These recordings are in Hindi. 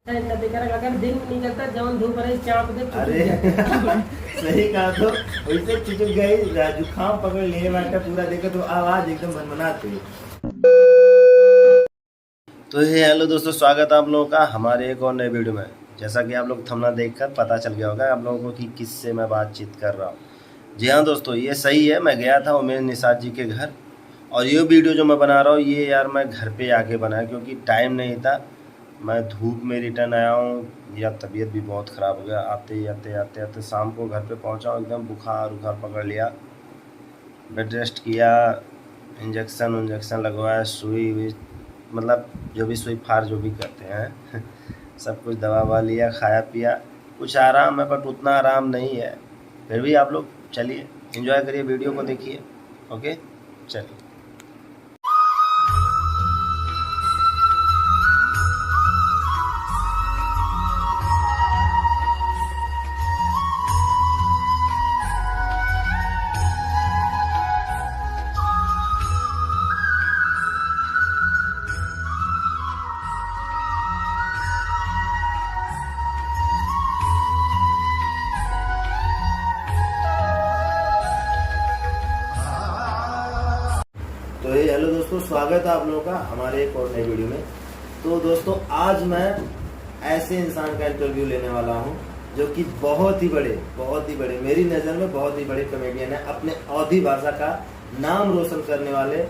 अगर दिन निकलता जवन धूप रही चाप दे। अरे सही कहा। तो वैसे चिचुक गई, जुकाम पकड़ लिए बैठा पूरा, देखो तो आवाज एकदम भनभनाती। तो हेलो दोस्तों, स्वागत है आप लोगों का हमारे एक और नए वीडियो में। जैसा कि आप लोग थंबनेल देखकर पता चल गया होगा आप लोगों को कि किससे मैं बातचीत कर रहा हूँ। जी हाँ दोस्तों, ये सही है। मैं गया था उमेश निषाद जी के घर, और ये वीडियो जो मैं बना रहा हूँ ये यार मैं घर पे आके बनाया, क्योंकि टाइम नहीं था। मैं धूप में रिटर्न आया हूँ, या तबीयत भी बहुत ख़राब हो गया। आते शाम को घर पे पहुँचा हूँ, एकदम बुखार पकड़ लिया। बेड रेस्ट किया, इंजेक्शन लगवाया, सुई मतलब जो भी सुई फार जो भी करते हैं सब कुछ दवा ववा लिया, खाया पिया, कुछ आराम है, बट उतना आराम नहीं है। फिर भी आप लोग चलिए एंजॉय करिए, वीडियो को देखिए। ओके चलिए। तो हेलो दोस्तों, स्वागत है आप लोगों का हमारे एक और नए वीडियो में। तो दोस्तों, आज मैं ऐसे इंसान का इंटरव्यू लेने वाला हूं जो कि बहुत ही बड़े मेरी नज़र में बहुत ही बड़े कॉमेडियन है, अपने अवधी भाषा का नाम रोशन करने वाले।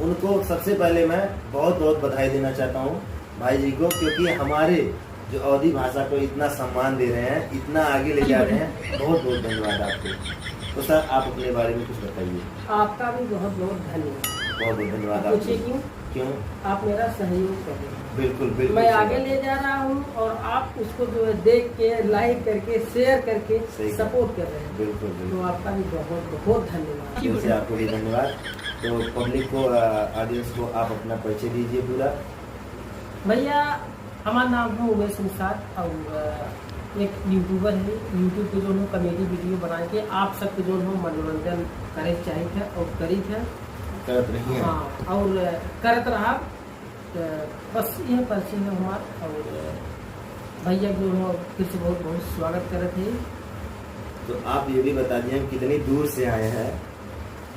उनको सबसे पहले मैं बहुत बहुत बधाई देना चाहता हूँ भाई जी को, क्योंकि हमारे जो अवधी भाषा को इतना सम्मान दे रहे हैं, इतना आगे ले जा रहे हैं। बहुत बहुत धन्यवाद आपको। तो सर, आप अपने बारे में कुछ बताइए। आपका भी बहुत बहुत धन्यवाद। बहुत बहुत धन्यवाद। पूछिए क्यों? आप मेरा सहयोग कर रहे हैं। बिल्कुल मैं आगे ले जा रहा हूँ और आप उसको जो है देख के, लाइक करके, शेयर करके सपोर्ट कर रहे हैं। बिल्कुल। तो आपका भी बहुत बहुत धन्यवाद। जैसे आपको भी धन्यवाद। तो पब्लिक को, ऑडियंस को आप अपना परिचय दीजिए पूरा। भैया, हमारा नाम है उमेश निषाद और एक यूट्यूबर है। यूट्यूब पे जो है कॉमेडी वीडियो बना के आप सबके जो है मनोरंजन करे चाहिए थे और करी थे, करत रही हैं। हाँ, और करत रहा। तो बस यह परिचय है हमारा। और भैया जो है फिर से बहुत बहुत स्वागत करे थे। तो आप ये भी बता दिए हम कितनी दूर से आए हैं।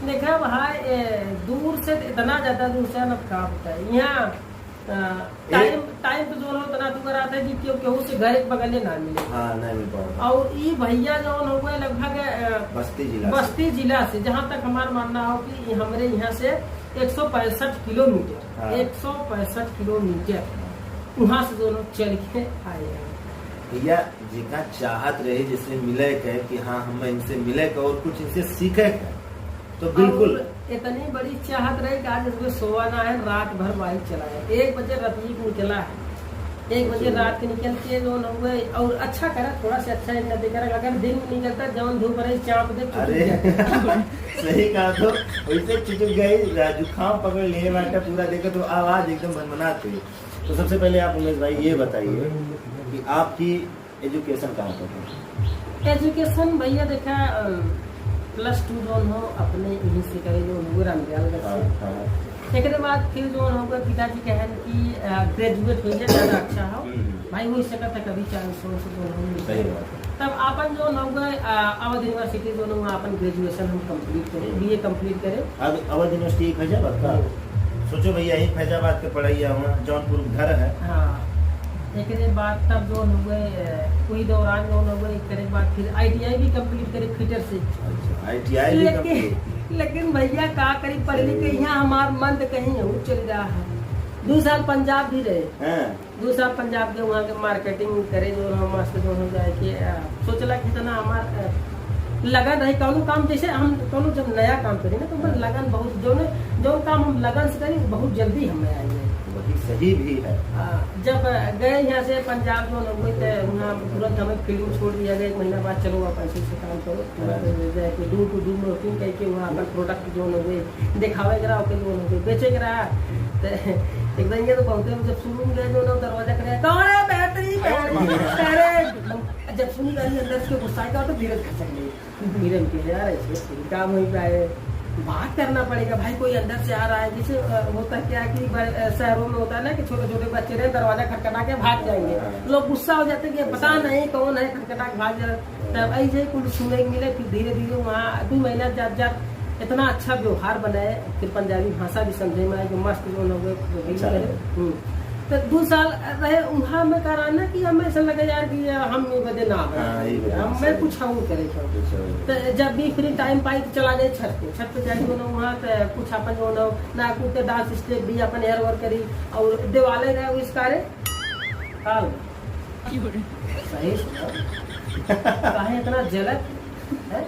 देखा भाई, दूर से इतना ज्यादा दूर से ना क्या बताए। यहाँ टाइम पे जो है इतना दूर आता है कि केहू से घर एक बगल ना मिले। हाँ, नहीं मिल पाएगा। और ये भैया जो है लगभग बस्ती जिला से, जहाँ तक हमारा मानना हो कि हमारे यहाँ से 165 किलोमीटर, हाँ। 165 किलोमीटर वहाँ से दोनों चल के आए हैं। भैया जी का चाहत रहे जिससे मिले कहे कि हाँ हम इनसे मिले कहे और कुछ इनसे सीखे कहे, तो बिल्कुल इतनी बड़ी चाहत रही कि आज इसमें सोना है, रात भर बाइक चलाया। 1 बजे रतिक निकला है, 1 बजे रात के निकल के जो हुए। और अच्छा करा, थोड़ा सा अच्छा इतना देखा, अगर दिन निकलता जवन धूप रही चाप दे। अरे सही कहा। तो वैसे चिचुक गई, जुकाम पकड़ लिए बैठा पूरा, देखो तो आवाज एकदम भनभनाती। तो सबसे पहले आप उमेश भाई ये बताइए कि आपकी एजुकेशन कहाँ पर है? एजुकेशन भैया देखा, +2 जो हो अपने यहीं से करे, जो हुए रामदयाल से। एक बाद फिर जो होगा पिताजी कहन कि ग्रेजुएट हो जाए, ज़्यादा अच्छा हो भाई, हो सका था कभी चांस हो। तब अपन जो होगा अवध यूनिवर्सिटी जो होगा अपन ग्रेजुएशन हम कंप्लीट करें, BA कंप्लीट करें। अब अवध यूनिवर्सिटी फैजाबाद का सोचो भैया, यही फैजाबाद के पढ़ाई हुआ, जौनपुर घर है। हाँ, एक बाद तब जो हुए कोई दौरान जो हुए, एक बाद फिर ITI भी कंप्लीट करे फिटर से। ITI लेकिन भैया का करी, पढ़ लिख के यहाँ हमारा मन तो कहीं है चल रहा है। 2 साल पंजाब भी रहे, 2 साल पंजाब के वहाँ के मार्केटिंग करे, जो मस्त जो हो जाए कि सोचला कि इतना हमारा लगन रही कौन काम। जैसे हम कौन जब नया काम करें ना, तो लगन बहुत जो काम हम लगन से करें बहुत जल्दी हम आएंगे। वही सही भी है। जब गए यहाँ से पंजाब में लोग वहाँ तुरंत हमें फील्ड छोड़ दिया गया। 1 महीना बाद चलो आप ऐसे से काम करो, दूर टू दूर में करके वहाँ अपन प्रोडक्ट जो लोग दिखावे करा के जो लोग बेचे करा। एकदम ये तो बहुत जब शुरू में गए जो लोग दरवाजा करे, कौन है बैटरी जब सुनी गाड़ी अंदर से गुस्सा का तो धीरे खसक गई। धीरे यार ऐसे काम हो पाए बात करना पड़ेगा भाई, कोई अंदर से आ रहा है। जैसे होता क्या कि शहरों में होता है ना कि छोटे छोटे बच्चे रहे दरवाजा खटखटा के भाग जाएंगे, लोग गुस्सा हो जाते हैं कि पता नहीं कौन है खटखटा के भाग जाए। तब ऐसे कुछ सुनने को मिले, फिर धीरे धीरे वहाँ 2 महीना जात इतना अच्छा व्यवहार बनाए, फिर पंजाबी भाषा भी समझे में आए जो मस्त जो लोग। तो 2 साल रहे वहाँ में कराना कि हमें ऐसा लगे यार कि हम बदे ना मैं कुछ हम करे। तो जब भी फ्री टाइम पाई तो चला गए छत पे जाए दोनों वहाँ तो कुछ अपन जो ना कुछ डांस स्टेप भी अपन हेयर वर्क करी और दिवाले रहे इस कार्य सही कहे इतना जलक है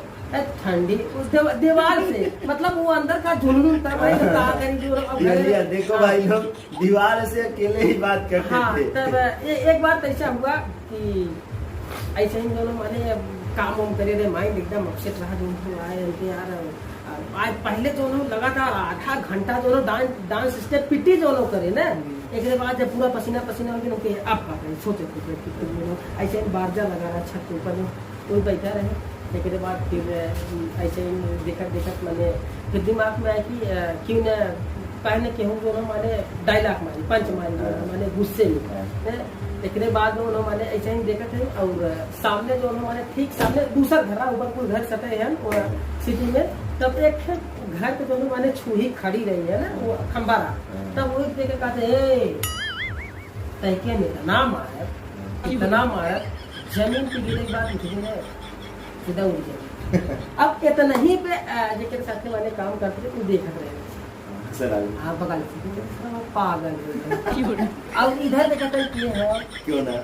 ठंडी उस दीवार से, मतलब वो अंदर का झुनझुन कर रहा है कहा करी जो देखो भाई लोग दीवार से अकेले ही बात करते थे। तब एक बार तो ऐसा हुआ कि ऐसे ही दोनों माने काम वाम करे रहे, माइंड एकदम अपसेट रहा जो आए यार आज पहले दोनों लगातार आधा घंटा दोनों डांस स्टेप पिटी दोनों करे ना। एक बाद जब पूरा पसीना पसीना हो गया अब सोचे ऐसे बारजा लगा रहा छत के ऊपर कोई बैठा रहे। एक बाद फिर ऐसे ही देखत मैंने फिर दिमाग में आया कि क्यों न कहने के हूँ दोनों माने डायलॉग मारी पंच मारी माने गुस्से में। एक बाद दोनों माने ऐसे ही देखते हैं और सामने दोनों माने ठीक सामने दूसरा घर ऊपर कोई घर सटे हैं और सिटी में। तब एक घर पे दोनों माने छूही खड़ी रही है ना वो खंबारा, तब वो देखे कहते तहके में इतना मार जमीन की गिरे के बाद उठ गए सीधा उड़ जाए। अब इतना ही पे जेकर साथ वाले काम करते थे देखते रहे हाँ बगल पागल अब इधर देखते क्यों ना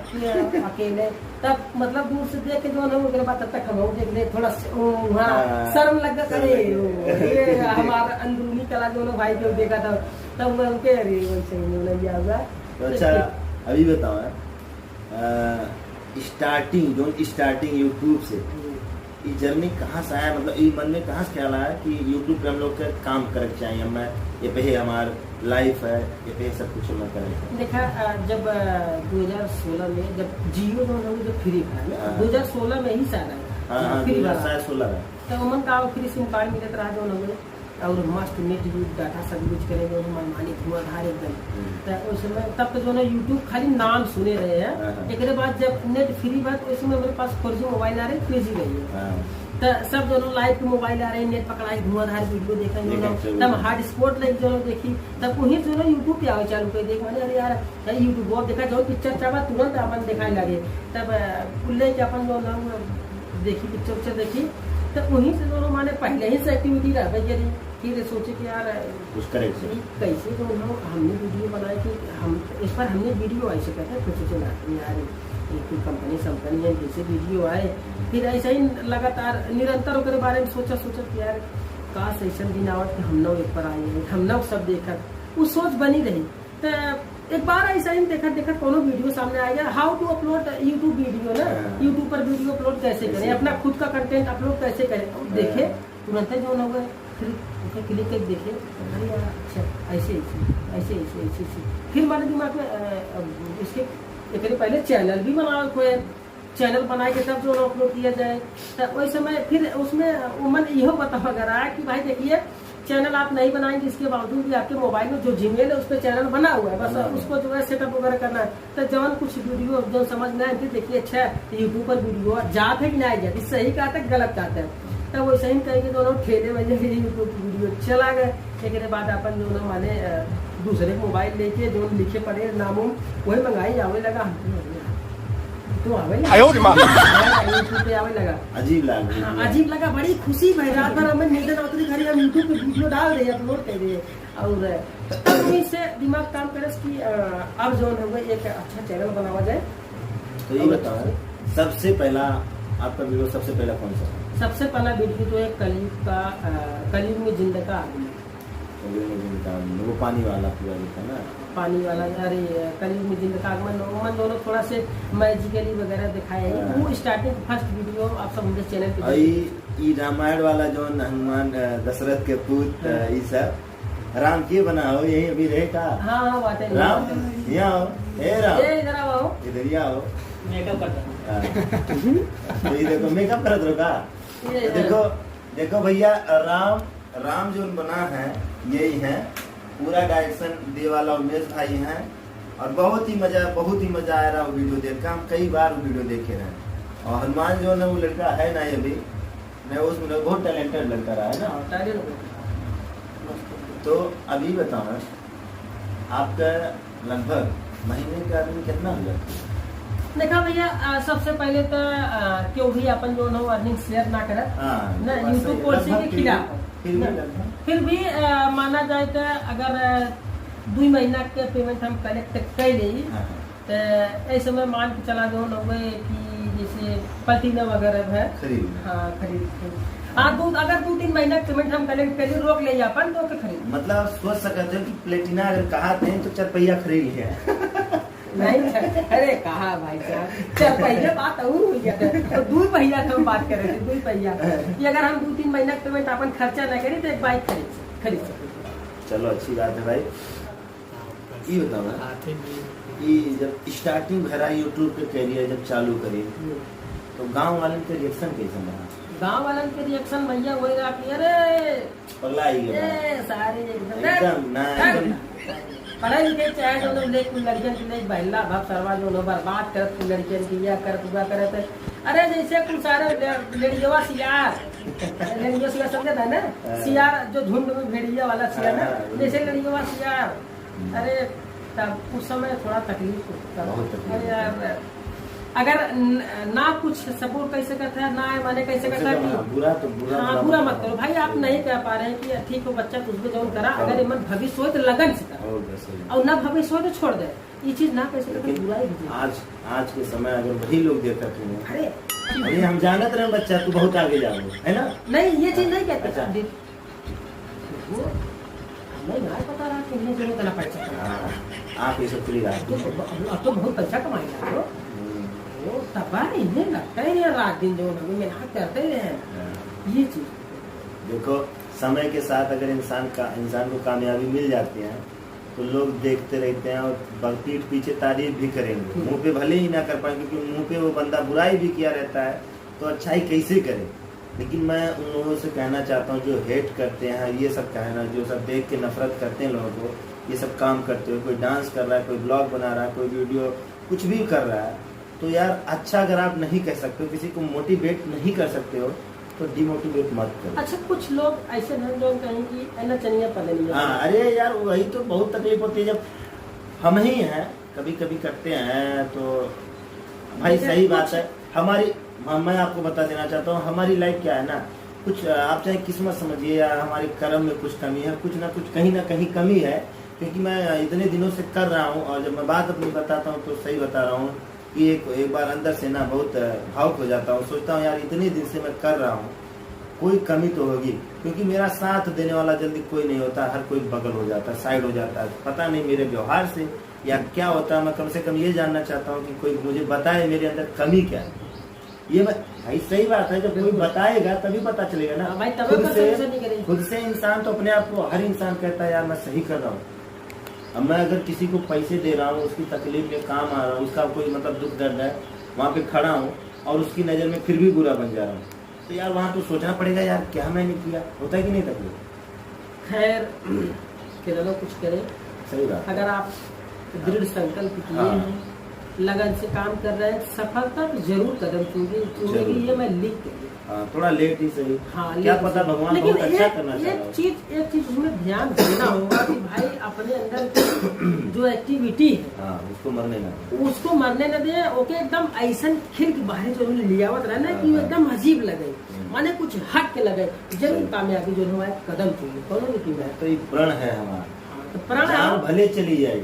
अकेले। तब मतलब दूर से देख के जो है बाद तब तक हम देख ले थोड़ा वहाँ शर्म लग गया हमारा अंदरूनी कला जो भाई को देखा था तब मैं उनके वैसे हुआ। अच्छा अभी बताओ स्टार्टिंग यूट्यूब से ये जर्नी कहाँ से आया, मतलब ये मन में कहाँ से ख्याल आया कि यूट्यूब पे हम लोग का काम करे चाहिए, मैं ये पे हमार लाइफ है ये पे सब कुछ मैं करें। देखा जब 2016 में जब जियो जो फ्री था 2016 में ही सारा फ्री वाला 16 तो उमन का फ्री सिम कार्ड मिलत रहा जो और मस्त नेट यूज डाटा सब यूज करेंगे मनमानी धुआंधार एकदम। तो उस समय तब तो जो है यूट्यूब खाली नाम सुने रहे हैं। एक बाद जब नेट फ्री बात उस समय मेरे पास 4G मोबाइल आ रहे 3G रही है तो सब दोनों लाइव के मोबाइल आ रहे हैं, नेट पकड़ाई धुआंधार वीडियो देखेंगे तब हार्ड स्पॉट लाइक जो देखी तब वही जो है यूट्यूब पे आवे चालू कर देख मैंने अरे यार यूट्यूब और देखा जो पिक्चर चाहा तुरंत अपन दिखाने लगे। तब खुले के अपन जो देखी पिक्चर देखी तो वहीं से दोनों माने पहले ही से एक्टिविटी रह फिर सोचे कि यार कैसे तो हमने वीडियो बनाए कि हम इस पर हमने वीडियो ऐसे कहते हैं कुछ यार कोई कंपनी है जैसे वीडियो आए। फिर ऐसा ही लगातार निरंतर उसके बारे में सोचा कि यार काश ऐसा दिन आवत कि हम लोग एक पर आए हम लोग सब देखा वो सोच बनी रही। तो एक बार ऐसा ही देखा कोनो वीडियो सामने आएगा how to upload YouTube video ना यूट्यूब पर वीडियो अपलोड कैसे करें, अपना खुद का कंटेंट अपलोड कैसे करें। देखे तुरंत जो लोग फिर क्लिक कर देखे अरे यार अच्छा ऐसे फिर हमारे दिमाग में इसके एक पहले चैनल भी बना कोई चैनल बनाए के तब जो अपलोड किया जाए। तो वही समय फिर उसमें मन यह पता वगैरह है कि भाई देखिए चैनल आप नहीं बनाएंगे इसके बावजूद भी आपके मोबाइल में जो जीमेल है उस पर चैनल बना हुआ है, बस उसको जो है सेटअप वगैरह करना है। तो जवन कुछ वीडियो जो समझ में आए फिर देखिए अच्छा यूट्यूब पर वीडियो जाते है कि नहीं जाते, सही कहते हैं गलत कहते हैं। तब वैसे ही कहेंगे दोनों ठेले वजह से यूट्यूब वीडियो चला गए। एक बाद अपन जो माने दूसरे मोबाइल लेके जो लिखे पड़े नामों वही मंगाई आवे लगा तो आवे लगा अजीब लगा बड़ी खुशी भाई रात भर हमें नींद उतरी खड़ी हम यूट्यूब पे वीडियो डाल रहे हैं अपलोड कर रहे हैं और तब से दिमाग काम करे कि अब जो है एक अच्छा चैनल बनावा जाए। तो ये बताओ सबसे पहला आपका वीडियो सबसे पहला कौन सा? सबसे पहला वीडियो तो है कलयुग में जिंदगी आदमी वो पानी वाला पूरा था ना पानी वाला। अरे कलयुग में जिंदगी आगमन दोनों थोड़ा से मैजिकली वगैरह दिखाए वो स्टार्टिंग फर्स्ट वीडियो आप सब मुझे चैनल पे रामायण वाला जो हनुमान दशरथ के पुत्र ये सब राम के बना हो यही अभी रहे का। हाँ बात है राम यहाँ आओ राम इधर आओ इधर आओ मेकअप करता तो ये देखो मेकअप करत रहो का देखो भैया राम राम जो बना है यही है, पूरा डायरेक्शन दे वाला उमेश भाई हैं और बहुत ही मजा आ रहा वो वीडियो देख कर। हम कई बार वो वीडियो देखे रहे और हनुमान जो है वो लड़का है ना अभी मैं उसमें बहुत टैलेंटेड लड़का रहा है ना। तो अभी बताओ आपका लगभग महीने का आदमी कितना हो जाता है? देखा भैया, सबसे पहले तो क्यों भी अपन जो है अर्निंग शेयर ना करे ना यूट्यूब पॉलिसी के खिलाफ। फिर भी माना जाए तो अगर 2 महीना के पेमेंट हम कलेक्ट कर ली तो ऐसे में मान के चला जो लोगे कि जैसे प्लेटिना वगैरह है खरीद अगर 2-3 महीना पेमेंट हम कलेक्ट करिए रोक ले अपन तो खरीद। मतलब सोच सकते हो कि प्लेटिना अगर कहा थे तो 4 पहिया खरीद लिया। नहीं अरे कहा भाई साहब 4 पहिया बात और हुई है तो 2 पहिया हम बात कर रहे थे। 2 पहिया कि अगर हम 2-3 महीना पेमेंट अपन खर्चा न करें तो एक बाइक खरीद सकते। चलो अच्छी बात है भाई। ये बताओ कि जब स्टार्टिंग भरा यूट्यूब के कैरियर जब चालू करी तो गांव वाले के रिएक्शन कैसे रहा? गांव वाले के रिएक्शन भैया होएगा कि अरे पगला ही गया सारे एकदम पढ़ाई लिखे चाहे जो लोग लेक लड़कियन की नहीं बहला भाव सरवा जो लोग बर्बाद करत लड़कियन की या कर पूरा करते। अरे जैसे कुछ सारे लेडियवा सियार लेडियो सियार समझे था ना, सियार जो झुंड में भेड़िया वाला सियार ना, जैसे लेडियवा सियार। अरे तब उस समय थोड़ा तकलीफ होता। अरे यार अगर ना कुछ सपोर्ट कैसे करता है ना माने कैसे करता है कि बुरा मत करो भाई। आप नहीं कह पा रहे हैं कि ठीक हो बच्चा कुछ भी जौन करा, अगर मन भविष्य हो तो लगन से करा और ना भविष्य हो तो छोड़ दे। ये चीज ना कैसे करते बुराई। आज के समय अगर वही लोग देखते हैं अरे हम जानते रहे बच्चा तू बहुत आगे जाओगे है ना। नहीं ये चीज नहीं कहते नहीं पता रहा कि नहीं जरूरत ना पैसा आप ये सब फ्री अब तो बहुत पैसा कमाएगा वो तबाह नहीं लगता ही नहीं रात दिन जो मेहनत करते हैं। ये चीज देखो समय के साथ अगर इंसान को कामयाबी मिल जाती है तो लोग देखते रहते हैं और पीठ पीछे तारीफ भी करेंगे। मुंह पे भले ही ना कर पाए क्योंकि मुंह पे वो बंदा बुराई भी किया रहता है तो अच्छाई कैसे करे। लेकिन मैं उन लोगों से कहना चाहता हूँ जो हेट करते हैं ये सब कहना, जो सब देख के नफरत करते हैं लोगों को, ये सब काम करते हो, कोई डांस कर रहा है, कोई ब्लॉग बना रहा है, कोई वीडियो कुछ भी कर रहा है तो यार अच्छा अगर आप नहीं कह सकते हो, किसी को मोटिवेट नहीं कर सकते हो तो डिमोटिवेट मत करो। अच्छा कुछ लोग ऐसे हैं जो कहें कि ऐना चनिया पता नहीं। हाँ अरे यार वही तो बहुत तकलीफ होती है जब हम ही हैं कभी कभी करते हैं तो भाई सही बात है। हमारी मैं आपको बता देना चाहता हूँ हमारी लाइफ क्या है ना, कुछ आप चाहे किस्मत समझिए या हमारे कर्म में कुछ कमी है, कुछ ना कुछ कहीं ना कहीं कमी है। क्योंकि मैं इतने दिनों से कर रहा हूँ और जब मैं बात अपनी बताता हूँ तो सही बता रहा हूँ कि एक बार अंदर से ना बहुत भावुक हो जाता हूँ। सोचता हूँ यार इतने दिन से मैं कर रहा हूँ कोई कमी तो होगी, क्योंकि मेरा साथ देने वाला जल्दी कोई नहीं होता, हर कोई बगल हो जाता है, साइड हो जाता है। पता नहीं मेरे व्यवहार से या क्या होता है। मैं कम से कम ये जानना चाहता हूँ कि कोई मुझे बताए मेरे अंदर कमी क्या है। ये भाई सही बात है, जब कोई बताएगा तभी पता चलेगा ना। खुद से इंसान तो अपने आप को हर इंसान कहता है यार मैं सही कर रहा हूँ। अब मैं अगर किसी को पैसे दे रहा हूँ, उसकी तकलीफ में काम आ रहा हूँ, उसका कोई मतलब दुख दर्द है, वहाँ पे खड़ा हूँ और उसकी नज़र में फिर भी बुरा बन जा रहा हूँ तो यार वहाँ तो सोचना पड़ेगा यार क्या मैंने किया। होता है कि नहीं तकलीफ? खैर किरणों कुछ करे सही बात। अगर आप दृढ़ संकल्प किए हैं, लगन से काम कर रहे हैं, सफलता तो जरूर कदम चूमेगी। ये मैं लिख के थोड़ा लेट ही सही। हाँ, क्या पता भगवान बहुत अच्छा करना चाह रहा है। एक चीज उसमें ध्यान देना होगा कि भाई अपने अंदर जो एक्टिविटी है उसको मरने न दे। ओके एकदम ऐसा खिल के बाहर जो लियावत रहना कि एकदम अजीब लगे, माने कुछ हट के लगे, जरूर कामयाबी जो है कदम चूमे। कौन नहीं है तो ये प्रण है हमारा, तो प्रण भले चली जाए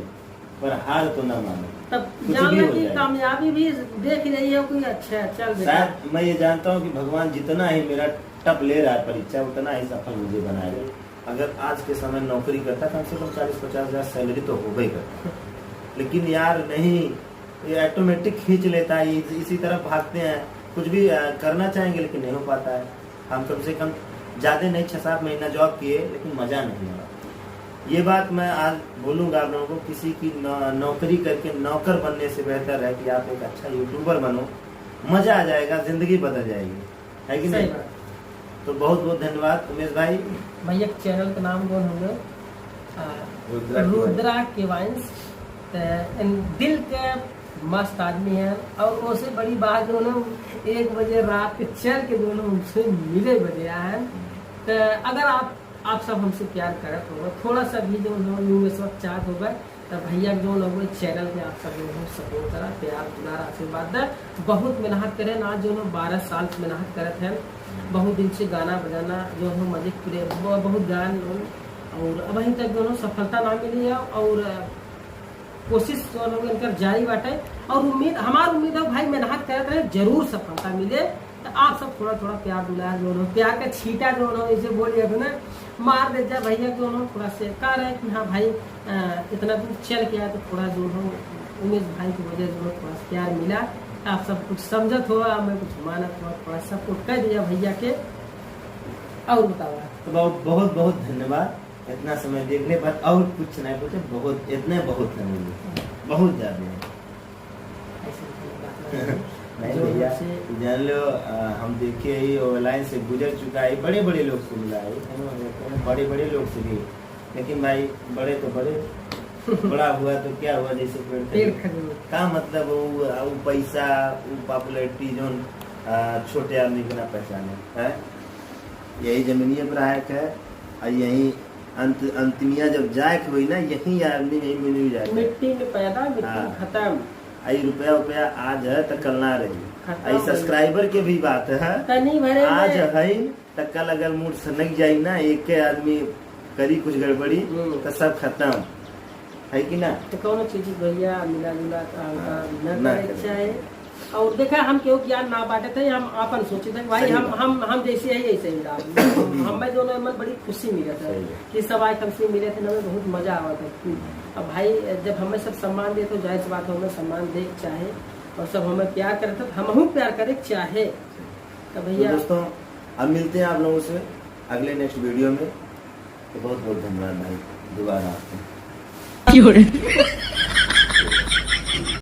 पर हार तो ना मानो। तब जानना कि कामयाबी भी देख रही है कोई। अच्छा चल शायद मैं ये जानता हूँ कि भगवान जितना ही मेरा टप ले रहा है परीक्षा उतना ही सफल मुझे बनाएगा। अगर आज के समय नौकरी करता कम से कम 40-50 हज़ार सैलरी तो हो गई करता, लेकिन यार नहीं, ये ऑटोमेटिक खींच लेता है, इसी तरफ भागते हैं। कुछ भी करना चाहेंगे लेकिन नहीं हो पाता है। हम कम से कम ज़्यादा नहीं 6-7 महीना जॉब किए लेकिन मज़ा नहीं आया। ये बात मैं आज बोलूँगा आप लोगों को, किसी की नौकरी करके नौकर बनने से बेहतर है कि आप एक अच्छा यूट्यूबर बनो, मजा आ जाएगा, जिंदगी बदल जाएगी, है कि नहीं? तो बहुत बहुत धन्यवाद उमेश भाई। भैया चैनल का नाम कौन होंगे? रुद्रा के वाइंस। दिल के मस्त आदमी है और उससे बड़ी बात जो ना 1 बजे रात के चल के दोनों उनसे मिले बजे हैं। तो अगर आप सब हमसे प्यार करत होगा थोड़ा सा भी जो यूं इस वक्त चाहत होगा तो भैया जो लोग चैनल पे आप सब लोग सपोर्ट करा, प्यार दुलार आशीर्वाद है। बहुत मेहनत करें ना, जो 12 साल से मेहनत करते हैं, बहुत दिन से गाना बजाना जो है मजे पूरे बहुत गान और अब अभी तक दोनों सफलता ना मिली है और कोशिश जो लोग इनकर जारी बाटे और हमारी उम्मीद है भाई मेहनत करते रहे जरूर सफलता मिले। तो आप सब थोड़ा थोड़ा प्यार दुलार जो प्यार का छीटा जो इसे बोलिए तो ना मार दे जा भैया जो थोड़ा से कह रहे हैं कि हाँ भाई इतना दूर चल गया तो थोड़ा जो उमेश भाई की वजह से थोड़ा सा प्यार मिला। आप सब कुछ समझत हो, मैं कुछ मानत हो, थोड़ा सपोर्ट कर दिया भैया के। और बताओ तो बहुत बहुत धन्यवाद इतना समय देखने पर। और कुछ नहीं पूछे, बहुत इतने बहुत बहुत ज्यादा नहीं भैया जान लो। हम देखे ही ऑनलाइन से गुजर चुका है, बड़े बड़े लोग से मिला है, बड़े बड़े लोग से भी, लेकिन भाई बड़े तो बड़े बड़ा हुआ तो क्या हुआ, जैसे पेड़ का मतलब वो पैसा वो पॉपुलैरिटी जो छोटे आदमी के ना पहचाने है। यही जमीनिया पर आयक है और यही अंतिमिया जब जायक हुई ना यही आदमी यही मिल जाए, मिट्टी में पैदा मिट्टी खत्म। आई रुपया आज है तो कल ना रही, आई सब्सक्राइबर के भी बात है, आज है तो कल अगर मूड सनक जाये ना एक के आदमी करी कुछ गड़बड़ी तो सब खत्म है कि ना। तो कौन चीज भैया मिला जुला न चाहे और देखा हम क्यों ज्ञान ना बांटे थे, हम अपन सोचे थे भाई हम जैसे है ऐसे ही हमें दोनों मन बड़ी खुशी मिला था कि सब आज हमसे मिले थे, हमें बहुत मजा आवा था। अब भाई जब हमें सब सम्मान दे तो जाहिर सी बात हमें सम्मान दे चाहे और सब हमें प्यार करे तो हम प्यार करे चाहे। तो भैया दोस्तों अब मिलते हैं आप लोगों से अगले नेक्स्ट वीडियो में। तो बहुत बहुत धन्यवाद भाई दोबारा आपको।